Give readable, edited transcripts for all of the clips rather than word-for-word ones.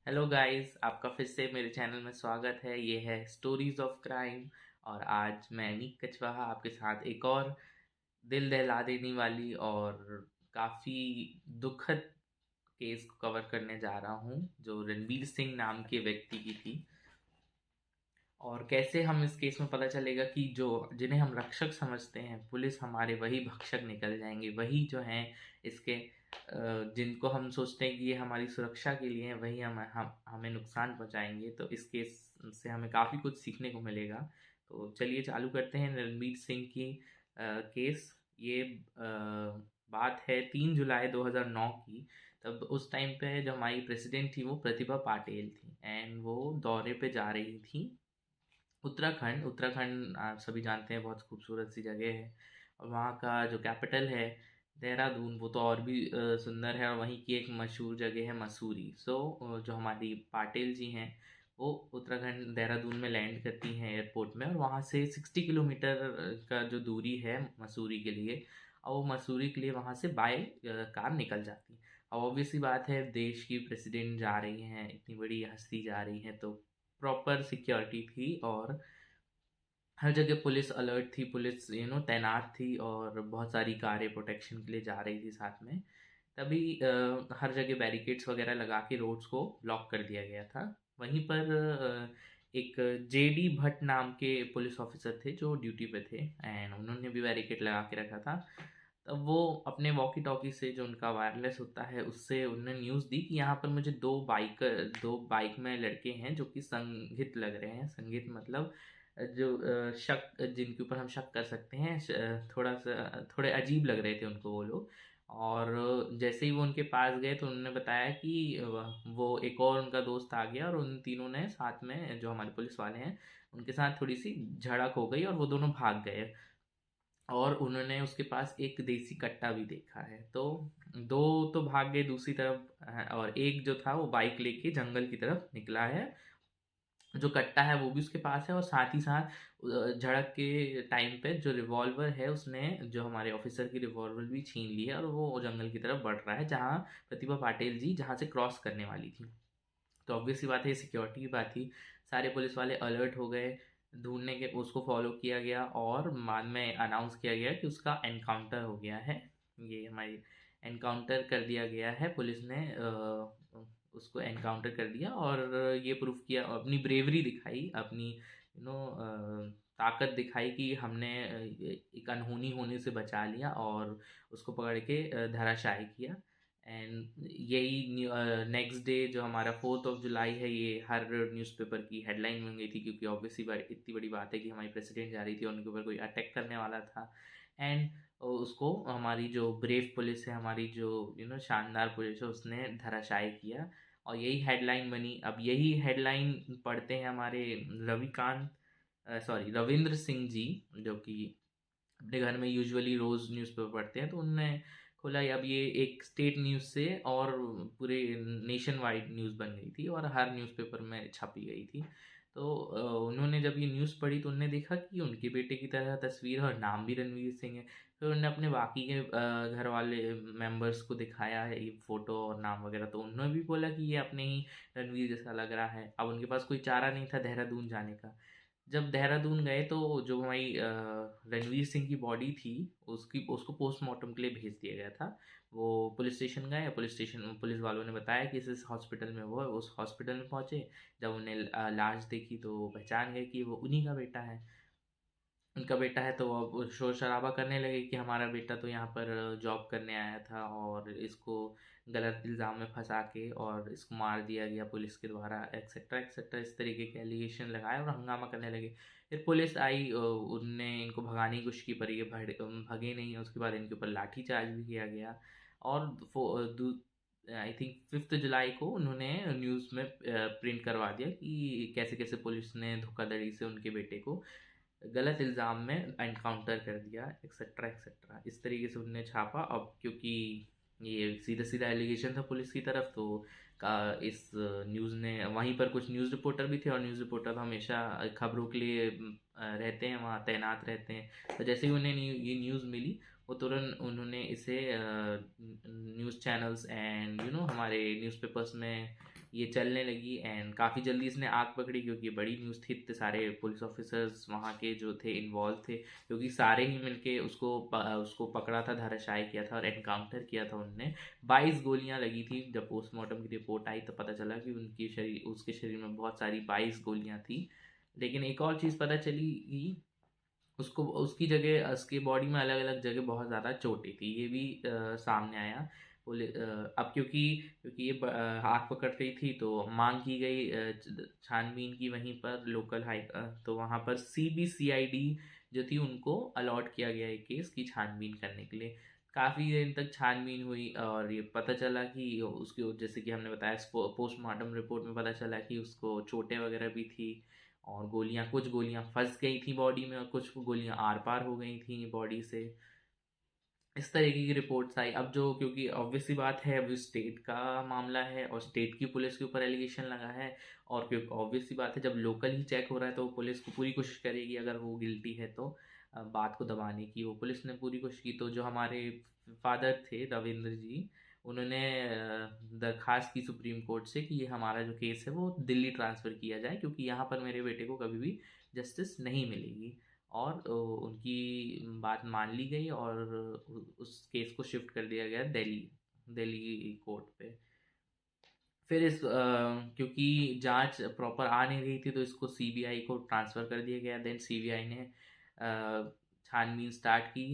Hello guys, आपका फिर से मेरे चैनल में स्वागत है। ये है स्टोरीज ऑफ क्राइम। और आज मैं अनीक कचवाहा आपके साथ एक और दिल दहला देने वाली और काफ़ी दुखद केस को कवर करने जा रहा हूँ, जो रणवीर सिंह नाम के व्यक्ति की थी। और कैसे हम इस केस में पता चलेगा कि जो जिन्हें हम रक्षक समझते हैं पुलिस, हमारे वही भक्षक निकल जाएंगे। वही जो हैं इसके जिनको हम सोचते हैं कि ये हमारी सुरक्षा के लिए हैं, वही हमें नुकसान पहुंचाएंगे। तो इस केस से हमें काफ़ी कुछ सीखने को मिलेगा। तो चलिए चालू करते हैं रणवीर सिंह की केस। ये बात है 3 जुलाई 2009 की। तब उस टाइम पे जो हमारी प्रेसिडेंट थी वो प्रतिभा पाटिल थी, एंड वो दौरे पे जा रही थी उत्तराखंड। उत्तराखंड आप सभी जानते हैं, बहुत खूबसूरत सी जगह है। और वहाँ का जो कैपिटल है देहरादून, वो तो और भी सुंदर है। और वहीं की एक मशहूर जगह है मसूरी। जो हमारी पाटिल जी हैं वो उत्तराखंड देहरादून में लैंड करती हैं एयरपोर्ट में, और वहाँ से 60 किलोमीटर का जो दूरी है मसूरी के लिए, और वो मसूरी के लिए वहाँ से बाय कार निकल जाती। अब ऑब्वियसली बात है, देश की प्रेसिडेंट जा रही हैं, इतनी बड़ी हस्ती जा रही हैं, तो प्रॉपर सिक्योरिटी थी और हर जगह पुलिस अलर्ट थी। पुलिस तैनात थी और बहुत सारी कारें प्रोटेक्शन के लिए जा रही थी साथ में। तभी हर जगह बैरिकेड्स वगैरह लगा के रोड्स को ब्लॉक कर दिया गया था। वहीं पर एक जेडी भट्ट नाम के पुलिस ऑफिसर थे जो ड्यूटी पे थे, एंड उन्होंने भी बैरिकेड लगा के रखा था। तब वो अपने वॉकी टॉकी से, जो उनका वायरलेस होता है, उससे उन्होंने न्यूज़ दी कि यहाँ पर मुझे दो बाइक में लड़के हैं जो कि संदिग्ध लग रहे हैं। संदिग्ध मतलब जो शक जिनके ऊपर हम शक कर सकते हैं। थोड़े अजीब लग रहे थे उनको वो लोग। और जैसे ही वो उनके पास गए तो उन्होंने बताया कि वो एक और उनका दोस्त आ गया, और उन तीनों ने साथ में, जो हमारे पुलिस वाले हैं, उनके साथ थोड़ी सी झड़प हो गई और वो दोनों भाग गए। और उन्होंने उसके पास एक देसी कट्टा भी देखा है। तो दो तो भाग गए दूसरी तरफ, और एक जो था वो बाइक लेके जंगल की तरफ निकला है। जो कट्टा है वो भी उसके पास है, और साथ ही साथ झड़प के टाइम पे जो रिवॉल्वर है, उसने जो हमारे ऑफिसर की रिवॉल्वर भी छीन ली है, और वो जंगल की तरफ बढ़ रहा है जहाँ प्रतिभा पाटिल जी जहाँ से क्रॉस करने वाली थी। तो ऑब्वियस सी बात है, ये सिक्योरिटी की बात थी। सारे पुलिस वाले अलर्ट हो गए, ढूंढने के उसको फॉलो किया गया, और बाद में अनाउंस किया गया कि उसका एनकाउंटर हो गया है। ये हमारी एनकाउंटर कर दिया गया है, पुलिस ने उसको एनकाउंटर कर दिया और ये प्रूफ किया, अपनी ब्रेवरी दिखाई, अपनी ताकत दिखाई कि हमने एक अनहोनी होने से बचा लिया और उसको पकड़ के धराशायी किया। एंड यही नेक्स्ट डे, जो हमारा 4 जुलाई है, ये हर न्यूज़पेपर की हेडलाइन बन गई थी, क्योंकि ऑब्वियसली इतनी बड़ी बात है कि हमारी प्रेसिडेंट जा रही थी और उनके ऊपर कोई अटैक करने वाला था। एंड उसको हमारी जो ब्रेव पुलिस है, हमारी जो शानदार पुलिस है, उसने धराशायी किया, और यही हेडलाइन बनी। अब यही हेडलाइन पढ़ते हैं हमारे रविंद्र सिंह जी, जो कि अपने घर में यूजुअली रोज़ न्यूज़पेपर पढ़ते हैं। तो उनने खोला, अब ये एक स्टेट न्यूज़ से और पूरे नेशन वाइड न्यूज़ बन गई थी और हर न्यूज़पेपर में छपी गई थी। तो उन्होंने जब ये न्यूज़ पढ़ी तो उन्होंने देखा कि उनके बेटे की तरह तस्वीर है और नाम भी रणवीर सिंह है। फिर उन्होंने अपने बाकी के घर वाले मेंबर्स को दिखाया है ये फ़ोटो और नाम वगैरह, तो उन्होंने भी बोला कि ये अपने ही रणवीर जैसा लग रहा है। अब उनके पास कोई चारा नहीं था देहरादून जाने का। जब देहरादून गए तो जो हमारी रणवीर सिंह की बॉडी थी, उसकी उसको पोस्टमार्टम के लिए भेज दिया गया था। वो पुलिस स्टेशन गए, पुलिस वालों ने बताया कि इस हॉस्पिटल में वो है। उस हॉस्पिटल में पहुंचे, जब उन्हें लाश देखी तो वो पहचान गए कि वो उन्हीं का बेटा है। उनका बेटा है, तो वो अब शोर शराबा करने लगे कि हमारा बेटा तो यहाँ पर जॉब करने आया था और इसको गलत इल्ज़ाम में फंसा के और इसको मार दिया गया पुलिस के द्वारा, एक्सेट्रा एक्सेट्रा, इस तरीके के एलिगेशन लगाए और हंगामा करने लगे। फिर पुलिस आई, उनने इनको भगाने की कोशिश की, पर ये भगे नहीं। उसके बाद इनके ऊपर लाठी चार्ज भी किया गया। और आई थिंक 5 जुलाई को उन्होंने न्यूज़ में प्रिंट करवा दिया कि कैसे कैसे पुलिस ने धोखाधड़ी से उनके बेटे को गलत इल्ज़ाम में एनकाउंटर कर दिया, एक्सेट्रा एक्सेट्रा, इस तरीके से उनने छापा। अब क्योंकि ये सीधा सीधा एलिगेशन था पुलिस की तरफ, तो का इस न्यूज़ ने, वहीं पर कुछ न्यूज़ रिपोर्टर भी थे, और न्यूज़ रिपोर्टर तो हमेशा खबरों के लिए रहते हैं, वहाँ तैनात रहते हैं। तो जैसे ही उन्हें ये न्यूज़ मिली, वो तुरंत उन्होंने इसे न्यूज़ चैनल्स एंड हमारे न्यूज़पेपर्स में ये चलने लगी एंड काफ़ी जल्दी इसने आग पकड़ी, क्योंकि बड़ी न्यूज़ थी। इतने सारे पुलिस ऑफिसर्स वहाँ के जो थे इन्वॉल्व थे, क्योंकि सारे ही मिलके उसको पकड़ा था, धराशायी किया था और एनकाउंटर किया था उनने। 22 गोलियां लगी थी। जब पोस्टमार्टम की रिपोर्ट आई तो पता चला कि उसके शरीर में बहुत सारी 22 गोलियां थी। लेकिन एक और चीज़ पता चली कि उसको उसकी जगह उसकी बॉडी में अलग अलग जगह बहुत ज़्यादा चोटें थी। ये भी सामने आया। अब क्योंकि क्योंकि ये आग पकड़ रही थी तो मांग की गई छानबीन की वहीं पर लोकल तो वहाँ पर CBCID जो थी उनको अलॉट किया गया है केस की छानबीन करने के लिए। काफ़ी देर तक छानबीन हुई और ये पता चला कि उसके, जैसे कि हमने बताया, पोस्टमार्टम रिपोर्ट में पता चला कि उसको चोटें वगैरह भी थी और कुछ गोलियां फंस गई थी बॉडी में और कुछ गोलियां आर पार हो गई थी बॉडी से। इस तरीके की रिपोर्ट्स आई। अब जो, क्योंकि ऑब्वियसली बात है, अब स्टेट का मामला है और स्टेट की पुलिस के ऊपर एलिगेशन लगा है, और क्योंकि ऑब्वियसली बात है जब लोकल ही चेक हो रहा है तो पुलिस को पूरी कोशिश करेगी अगर वो गिल्टी है तो बात को दबाने की। वो पुलिस ने पूरी कोशिश की। तो जो हमारे फादर थे रविंद्र जी, उन्होंने दरखास्त की सुप्रीम कोर्ट से कि ये हमारा जो केस है वो दिल्ली ट्रांसफ़र किया जाए, क्योंकि यहाँ पर मेरे बेटे को कभी भी जस्टिस नहीं मिलेगी। और उनकी बात मान ली गई और उस केस को शिफ्ट कर दिया गया दिल्ली दिल्ली कोर्ट पे। फिर क्योंकि जांच प्रॉपर आ नहीं रही थी तो इसको CBI को ट्रांसफ़र कर दिया गया। देन CBI ने छानबीन स्टार्ट की।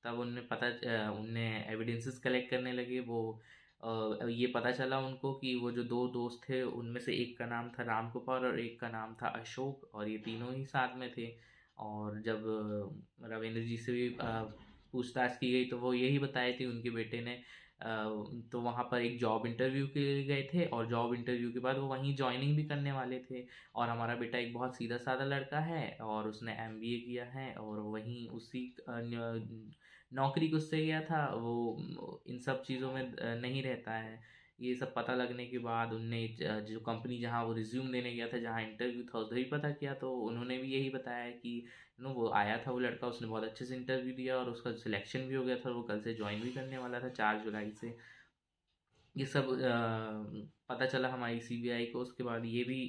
तब उनने एविडेंसेस कलेक्ट करने लगे। ये पता चला उनको कि वो जो दो दोस्त थे उनमें से एक का नाम था राम गोपाल और एक का नाम था अशोक, और ये तीनों ही साथ में थे। और जब रविंद्र जी से भी पूछताछ की गई तो वो यही बताए थे उनके बेटे ने। तो वहाँ पर एक जॉब इंटरव्यू के लिए गए थे और जॉब इंटरव्यू के बाद वो वहीं ज्वाइनिंग भी करने वाले थे। और हमारा बेटा एक बहुत सीधा साधा लड़का है और उसने MBA किया है और वहीं उसी नौकरी को उससे गया था। वो इन सब चीज़ों में नहीं रहता है। ये सब पता लगने के बाद उनने जो कंपनी जहाँ वो रिज्यूम देने गया था, जहाँ इंटरव्यू था, उधर ही पता किया तो उन्होंने भी यही बताया कि वो आया था, वो लड़का, उसने बहुत अच्छे से इंटरव्यू दिया और उसका सिलेक्शन भी हो गया था। वो कल से ज्वाइन भी करने वाला था 4 जुलाई से। ये सब पता चला हमारी CBI को। उसके बाद ये भी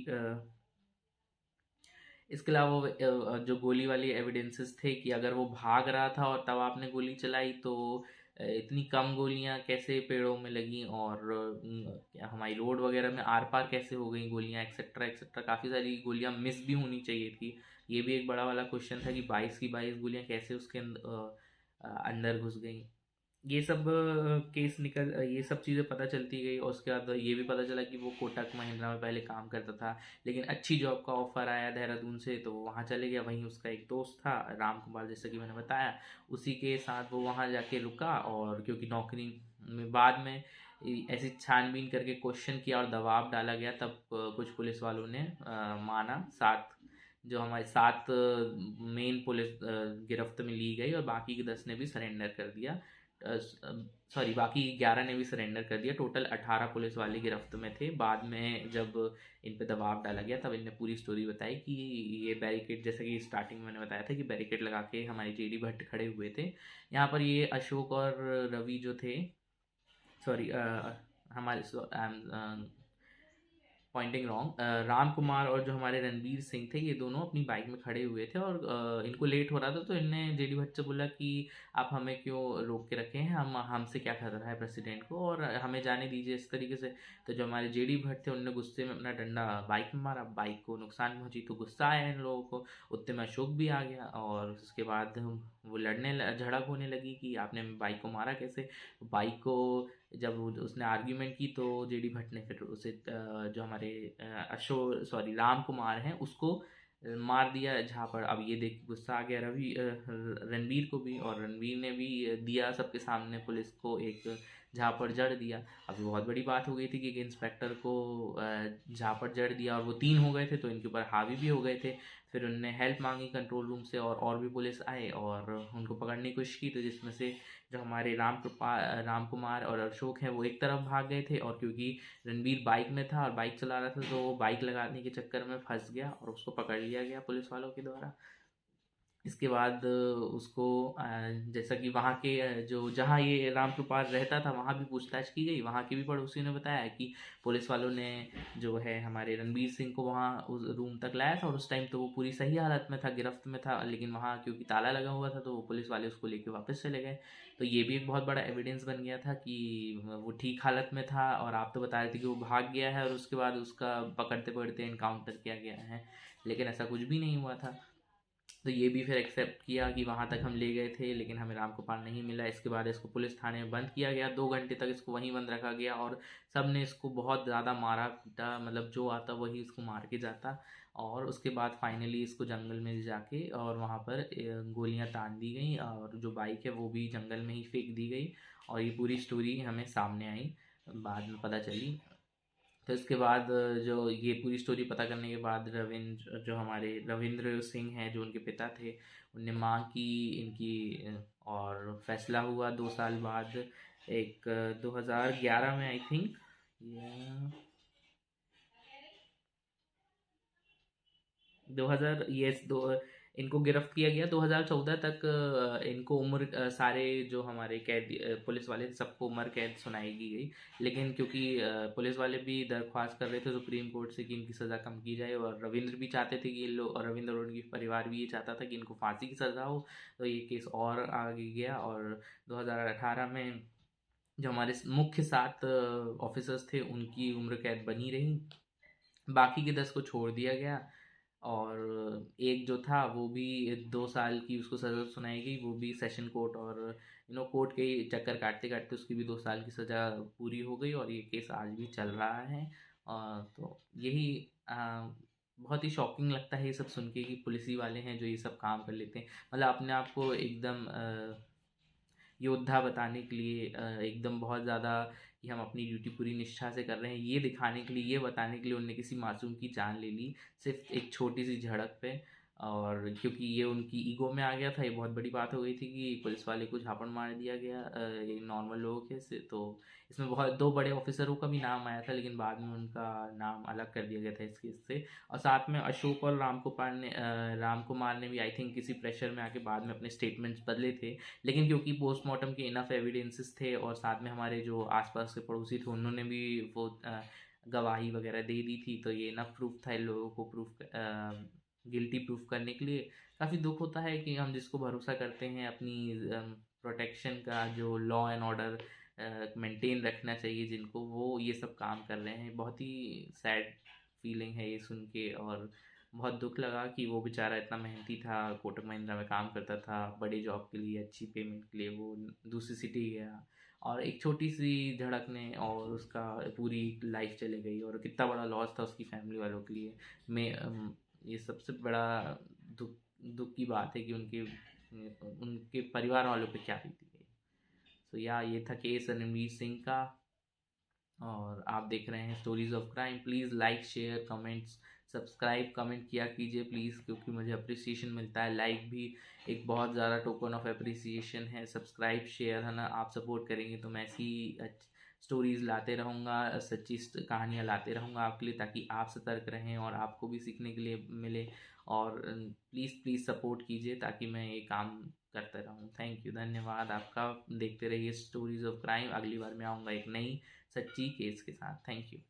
इसके अलावा जो गोली वाली एविडेंसेस थे कि अगर वो भाग रहा था और तब आपने गोली चलाई तो इतनी कम गोलियां कैसे पेड़ों में लगी, और क्या हमारी रोड वगैरह में आर पार कैसे हो गई गोलियां, एक्सेट्रा एक्सेट्रा। काफ़ी सारी गोलियां मिस भी होनी चाहिए थी। ये भी एक बड़ा वाला क्वेश्चन था कि 22 की 22 गोलियां कैसे उसके अंदर घुस गई। ये सब ये सब चीज़ें पता चलती गई और उसके बाद ये भी पता चला कि वो कोटक महिंद्रा में पहले काम करता था, लेकिन अच्छी जॉब का ऑफ़र आया देहरादून से तो वहाँ चले गया। वहीं उसका एक दोस्त था राम कुमार, जैसा कि मैंने बताया, उसी के साथ वो वहाँ जाके रुका। और क्योंकि नौकरी में बाद में ऐसी छानबीन करके क्वेश्चन किया और दबाव डाला गया, तब कुछ पुलिस वालों ने माना। जो हमारे 7 मेन पुलिस गिरफ्त में ली गई और बाकी के 10 ने भी सरेंडर कर दिया। सॉरी, बाकी 11 ने भी सरेंडर कर दिया। टोटल 18 पुलिस वाले गिरफ्त में थे। बाद में जब इन पे दबाव डाला गया तब इनने पूरी स्टोरी बताई कि ये बैरिकेड, जैसे कि स्टार्टिंग में मैंने बताया था कि बैरिकेड लगा के हमारे JD भट्ट खड़े हुए थे यहाँ पर। ये अशोक और रवि जो थे, सॉरी, हमारे पॉइंटिंग रॉन्ग, राम कुमार और जो हमारे रणवीर सिंह थे, ये दोनों अपनी बाइक में खड़े हुए थे और इनको लेट हो रहा था तो इनने JD भट्ट से बोला कि आप हमें क्यों रोक के रखे हैं, हमसे क्या खतरा है प्रेसिडेंट को, और हमें जाने दीजिए, इस तरीके से। तो जो हमारे JD भट्ट थे उनने गुस्से में अपना डंडा बाइक में मारा, बाइक को नुकसान पहुंची तो गुस्सा आया इन लोगों को। उतने में अशोक भी आ गया और उसके बाद वो झड़प होने लगी कि आपने बाइक को मारा कैसे। बाइक को जब उसने आर्ग्यूमेंट की तो JD भट्ट ने फिर उसे जो हमारे अशोक, सॉरी, राम कुमार हैं, उसको मार दिया झापड़। अब ये देख गुस्सा आ गया रणवीर को भी, और रणवीर ने भी दिया सबके सामने पुलिस को एक झापड़ जड़ दिया। अभी बहुत बड़ी बात हो गई थी कि एक इंस्पेक्टर को झापड़ जड़ दिया और वो 3 हो गए थे तो इनके ऊपर हावी भी हो गए थे। फिर उनने हेल्प मांगी कंट्रोल रूम से और भी पुलिस आए और उनको पकड़ने की कोशिश की, तो जिसमें से जो हमारे राम कुमार और अशोक हैं वो एक तरफ भाग गए थे, और क्योंकि रणवीर बाइक में था और बाइक चला रहा था तो वो बाइक लगाने के चक्कर में फंस गया और उसको पकड़ लिया गया पुलिस वालों के द्वारा। इसके बाद उसको जैसा कि वहाँ के जो जहाँ ये रामकृपाल रहता था वहाँ भी पूछताछ की गई। वहाँ के भी पड़ोसियों ने बताया कि पुलिस वालों ने जो है हमारे रणवीर सिंह को वहाँ उस रूम तक लाया था और उस टाइम तो वो पूरी सही हालत में था, गिरफ्त में था, लेकिन वहाँ क्योंकि ताला लगा हुआ था तो वो पुलिस वाले उसको लेके वापस चले गए। तो ये भी एक बहुत बड़ा एविडेंस बन गया था कि वो ठीक हालत में था। और आप तो बता रहे थे कि वो भाग गया है और उसके बाद उसका पकड़ते पकड़ते इनकाउंटर किया गया है, लेकिन ऐसा कुछ भी नहीं हुआ था। तो ये भी फिर एक्सेप्ट किया कि वहाँ तक हम ले गए थे लेकिन हमें रामगोपाल नहीं मिला। इसके बाद इसको पुलिस थाने में बंद किया गया, 2 घंटे तक इसको वहीं बंद रखा गया और सब ने इसको बहुत ज़्यादा मारा पीटा, मतलब जो आता वही इसको मार के जाता। और उसके बाद फाइनली इसको जंगल में जाके और वहाँ पर गोलियाँ तान दी गई और जो बाइक है वो भी जंगल में ही फेंक दी गई। और ये पूरी स्टोरी हमें सामने आई, बाद में पता चली। तो इसके बाद जो ये पूरी स्टोरी पता करने के बाद रविंद्र, जो हमारे रविंद्र सिंह हैं जो उनके पिता थे, उनने मांग की इनकी और फैसला हुआ 2 साल बाद, एक 2011 में आई थिंक, या 2000, यस, दो इनको गिरफ्त किया गया। 2014 तक इनको उम्र सारे जो हमारे कैदी पुलिस वाले थे सबको उम्र कैद सुनाई की गई। लेकिन क्योंकि पुलिस वाले भी दरख्वास्त कर रहे थे सुप्रीम कोर्ट से कि इनकी सज़ा कम की जाए और रविंद्र भी चाहते थे कि ये लोग, और रविंद्र और उनकी परिवार भी ये चाहता था कि इनको फांसी की सज़ा हो, तो ये केस और आगे गया। और 2018 में जो हमारे मुख्य 7 ऑफिसर्स थे उनकी उम्र कैद बनी रही, बाकी के 10 को छोड़ दिया गया। और एक जो था वो भी 2 साल की उसको सज़ा सुनाई गई, वो भी सेशन कोर्ट और कोर्ट के ही चक्कर काटते काटते उसकी भी 2 साल की सज़ा पूरी हो गई और ये केस आज भी चल रहा है। तो यही बहुत ही शॉकिंग लगता है ये सब सुन के कि पुलिस ही वाले हैं जो ये सब काम कर लेते हैं, मतलब अपने आप को एकदम योद्धा बताने के लिए, एकदम बहुत ज़्यादा कि हम अपनी ड्यूटी पूरी निष्ठा से कर रहे हैं ये दिखाने के लिए, ये बताने के लिए उनने किसी मासूम की जान ले ली सिर्फ एक छोटी सी झड़प पे। और क्योंकि ये उनकी ईगो में आ गया था, ये बहुत बड़ी बात हो गई थी कि पुलिस वाले को झापड़ मार दिया गया ये नॉर्मल लोगों के से। तो इसमें बहुत 2 बड़े ऑफिसरों का भी नाम आया था लेकिन बाद में उनका नाम अलग कर दिया गया था इस केस से। और साथ में अशोक और राम कुमार ने भी आई थिंक किसी प्रेशर में आके बाद में अपने स्टेटमेंट्स बदले थे। लेकिन क्योंकि पोस्टमार्टम के इनफ एविडेंसेस थे और साथ में हमारे जो आसपास के पड़ोसी थे उन्होंने भी वो गवाही वगैरह दे दी थी, तो ये इनफ प्रूफ था इन लोगों को प्रूफ गिल्टी प्रूफ करने के लिए। काफ़ी दुख होता है कि हम जिसको भरोसा करते हैं अपनी प्रोटेक्शन का, जो लॉ एंड ऑर्डर मेंटेन रखना चाहिए जिनको, वो ये सब काम कर रहे हैं। बहुत ही सैड फीलिंग है ये सुन के और बहुत दुख लगा कि वो बेचारा इतना मेहनती था, कोटक महिंद्रा में काम करता था, बड़ी जॉब के लिए, अच्छी पेमेंट के लिए वो दूसरी सिटी गया और एक छोटी सी झड़कने और उसका पूरी लाइफ चले गई और कितना बड़ा लॉस था उसकी फैमिली वालों के लिए। मैं ये सबसे बड़ा दुख दुख की बात है कि उनके उनके परिवार वालों पे क्या बीती गई। तो या ये था केस रणवीर सिंह का और आप देख रहे हैं stories of crime. Please like share comments subscribe, comment किया कीजिए प्लीज़, क्योंकि मुझे अप्रिसिएशन मिलता है। लाइक भी एक बहुत ज़्यादा टोकन ऑफ अप्रिसिएशन है। सब्सक्राइब शेयर है ना, आप सपोर्ट करेंगे तो मैं ऐसी स्टोरीज़ लाते रहूँगा, सच्ची कहानियाँ लाते रहूँगा आपके लिए, ताकि आप सतर्क रहें और आपको भी सीखने के लिए मिले। और प्लीज़ प्लीज़ सपोर्ट कीजिए ताकि मैं ये काम करता रहूँ। थैंक यू, धन्यवाद आपका। देखते रहिए स्टोरीज ऑफ क्राइम। अगली बार मैं आऊँगा एक नई सच्ची केस के साथ। Thank you.